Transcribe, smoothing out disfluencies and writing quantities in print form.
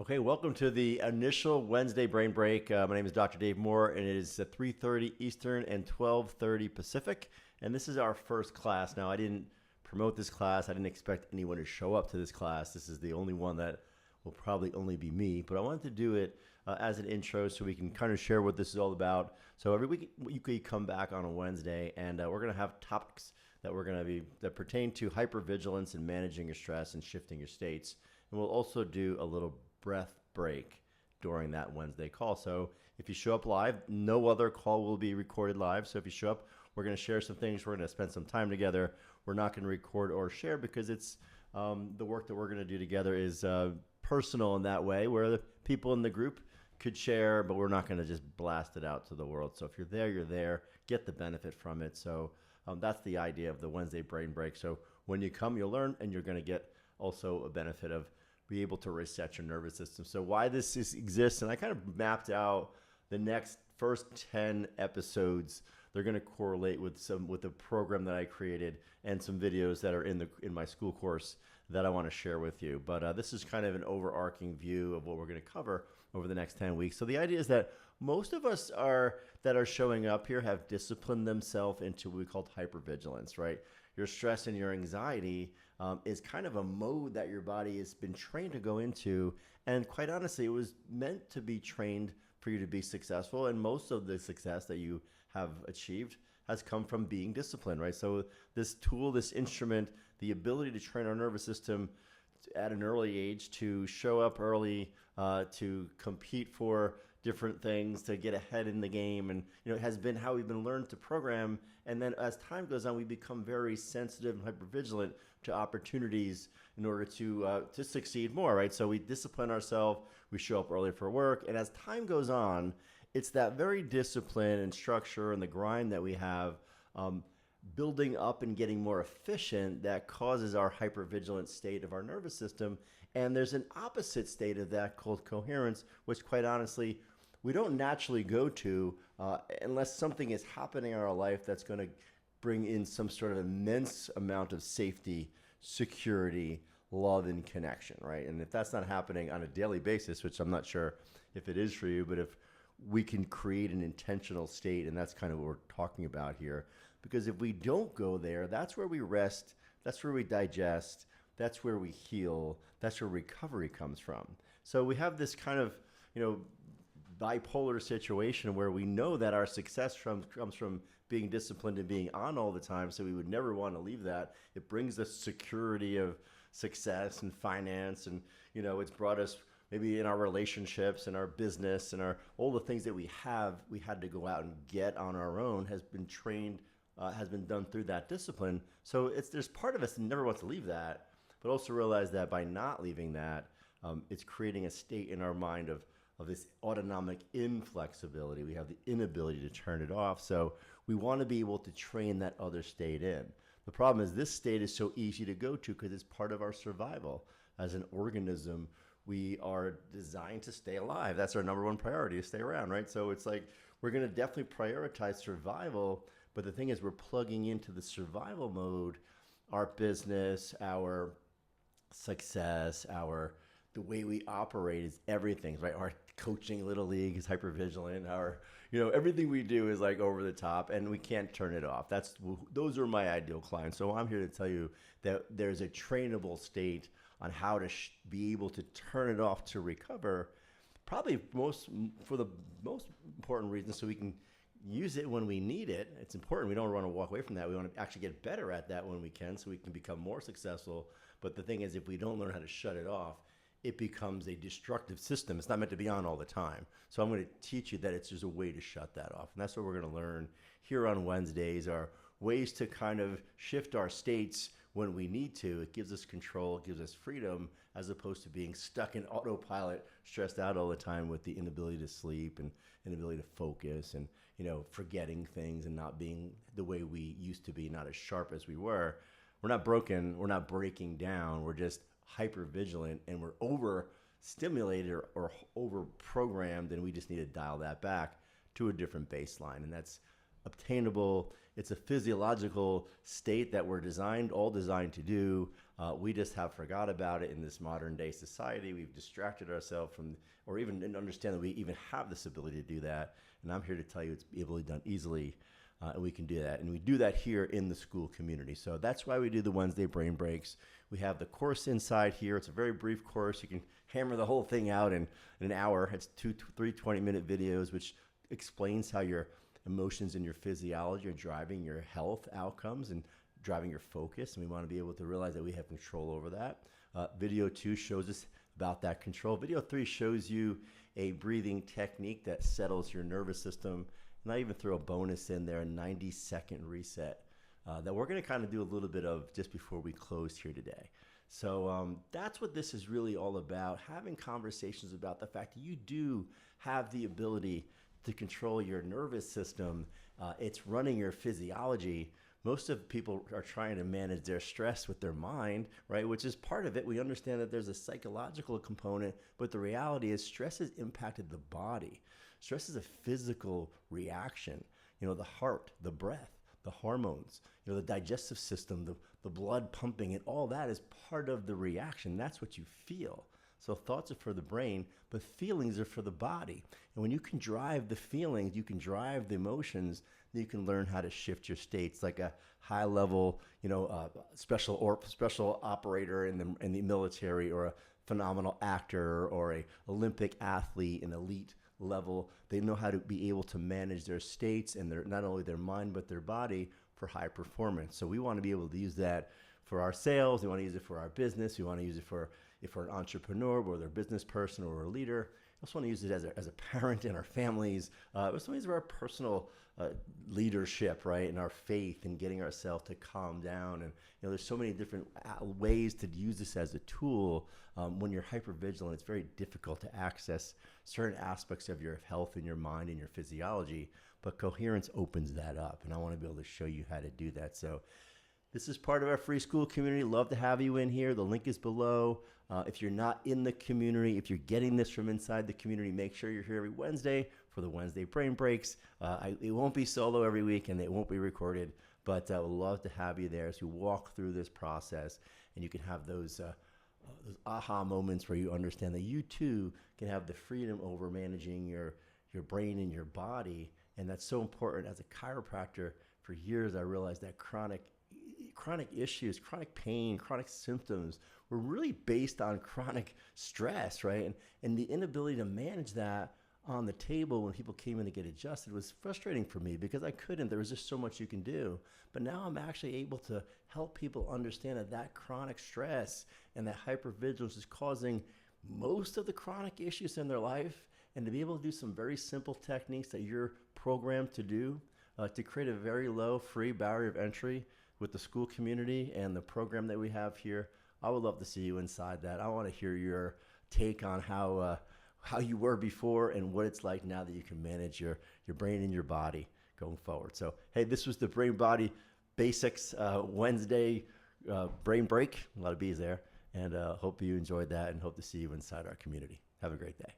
Okay, welcome to the initial Wednesday brain break. My name is Dr. Dave Moore, and it is 3:30 Eastern and 12:30 Pacific. And this is our first class. Now, I didn't promote this class. I didn't expect anyone to show up to this class. This is the only one that will probably only be me. But I wanted to do it as an intro so we can kind of share what this is all about. So every week you could come back on a Wednesday, and we're going to have topics that pertain to hypervigilance and managing your stress and shifting your states. And we'll also do a little breath break during that Wednesday call. So if you show up live, no other call will be recorded live. So if you show up, we're going to share some things. We're going to spend some time together. We're not going to record or share because it's the work that we're going to do together is personal in that way, where the people in the group could share, but we're not going to just blast it out to the world. So if you're there, you're there. Get the benefit from it. So that's the idea of the Wednesday brain break. So when you come, you'll learn, and you're going to get also a benefit of be able to reset your nervous system. So why exists, and I kind of mapped out the next first 10 episodes. They're going to correlate with the program that I created and some videos that are in my school course that I want to share with you. But this is kind of an overarching view of what we're going to cover over the next 10 weeks. So the idea is that most of us that are showing up here have disciplined themselves into what we call hypervigilance, right? Your stress and your anxiety is kind of a mode that your body has been trained to go into. And quite honestly, it was meant to be trained for you to be successful. And most of the success that you have achieved has come from being disciplined, right? So this tool, this instrument, the ability to train our nervous system at an early age to show up early, to compete for different things, to get ahead in the game, and it has been how we've been learned to program. And then as time goes on, we become very sensitive and hypervigilant to opportunities in order to succeed more, right? So we discipline ourselves, we show up early for work, and as time goes on, it's that very discipline and structure and the grind that we have building up and getting more efficient that causes our hypervigilant state of our nervous system. And there's an opposite state of that called coherence, which quite honestly, we don't naturally go to unless something is happening in our life that's going to bring in some sort of immense amount of safety, security, love, and connection, right? And if that's not happening on a daily basis, which I'm not sure if it is for you, but if we can create an intentional state, and that's kind of what we're talking about here. Because if we don't go there, that's where we rest, that's where we digest, that's where we heal, that's where recovery comes from. So we have this kind of, bipolar situation where we know that our success comes from being disciplined and being on all the time, so we would never want to leave that. It brings us security of success and finance, and it's brought us maybe in our relationships and our business and all the things that we had to go out and get on our own has been trained, has been done through that discipline. So there's part of us that never wants to leave that, but also realize that by not leaving that, it's creating a state in our mind of this autonomic inflexibility. We have the inability to turn it off. So we want to be able to train that other state in. The problem is this state is so easy to go to because it's part of our survival. As an organism, we are designed to stay alive. That's our number one priority, to stay around, right? So it's like we're going to definitely prioritize survival. But the thing is, we're plugging into the survival mode, our business, our success, the way we operate is everything, right? Our coaching Little League is hypervigilant. Everything we do is like over the top, and we can't turn it off. Those are my ideal clients. So I'm here to tell you that there's a trainable state on how to be able to turn it off to recover. Probably for the most important reason, so we can use it when we need it. It's important. We don't want to walk away from that. We want to actually get better at that when we can, so we can become more successful. But the thing is, if we don't learn how to shut it off, it becomes a destructive system. It's not meant to be on all the time. So I'm going to teach you that there's a way to shut that off. And that's what we're going to learn here on Wednesdays, are ways to kind of shift our states when we need to. It gives us control, it gives us freedom, as opposed to being stuck in autopilot, stressed out all the time with the inability to sleep and inability to focus and, forgetting things and not being the way we used to be, not as sharp as we were. We're not broken, we're not breaking down, we're just hyper vigilant, and we're overstimulated or over programmed, and we just need to dial that back to a different baseline. And that's obtainable. It's a physiological state that we're all designed to do. We just have forgot about it in this modern day society. We've distracted ourselves from, or even didn't understand that we even have this ability to do that. And I'm here to tell you it's able to be done easily. And we can do that. And we do that here in the school community. So that's why we do the Wednesday brain breaks. We have the course inside here. It's a very brief course. You can hammer the whole thing out in an hour. It's 3 20-minute videos, which explains how your emotions and your physiology are driving your health outcomes and driving your focus. And we want to be able to realize that we have control over that. Video 2 shows us about that control. Video 3 shows you a breathing technique that settles your nervous system. And I even throw a bonus in there, a 90-second reset that we're going to kind of do a little bit of just before we close here today. So that's what this is really all about, having conversations about the fact that you do have the ability to control your nervous system. It's running your physiology. Most of people are trying to manage their stress with their mind, right? Which is part of it. We understand that there's a psychological component, but the reality is stress has impacted the body. Stress is a physical reaction. You know, the heart, the breath, the hormones, you know, the digestive system, the blood pumping, and all that is part of the reaction. That's what you feel. So thoughts are for the brain, but feelings are for the body. And when you can drive the feelings, you can drive the emotions, then you can learn how to shift your states. Like a high level, you know, special operator in the military, or a phenomenal actor, or a Olympic athlete, an elite level. They know how to be able to manage their states and not only their mind but their body for high performance. So we want to be able to use that for our sales. We want to use it for our business. We want to use it for if we're an entrepreneur, whether a business person or a leader. We also want to use it as a parent in our families. We also want to use it for our personal leadership, right, and our faith and getting ourselves to calm down. And you know, there's so many different ways to use this as a tool. When you're hypervigilant, it's very difficult to access certain aspects of your health and your mind and your physiology, but coherence opens that up. And I want to be able to show you how to do that. So this is part of our free school community. Love to have you in here. The link is below. If you're not in the community, if you're getting this from inside the community, make sure you're here every Wednesday for the Wednesday brain breaks. It won't be solo every week, and it won't be recorded, but I would love to have you there as we walk through this process, and you can have those aha moments where you understand that you too can have the freedom over managing your brain and your body. And that's so important. As a chiropractor, for years I realized that chronic issues, chronic pain, chronic symptoms were really based on chronic stress, right? And the inability to manage that on the table when people came in to get adjusted was frustrating for me because I couldn't. There was just so much you can do. But now I'm actually able to help people understand that chronic stress and that hypervigilance is causing most of the chronic issues in their life, and to be able to do some very simple techniques that you're programmed to do to create a very low free barrier of entry with the school community and the program that we have here. I would love to see you inside that. I want to hear your take on how you were before and what it's like now that you can manage your brain and your body going forward. So, hey, this was the Brain Body Basics Wednesday brain break. A lot of B's there. And hope you enjoyed that and hope to see you inside our community. Have a great day.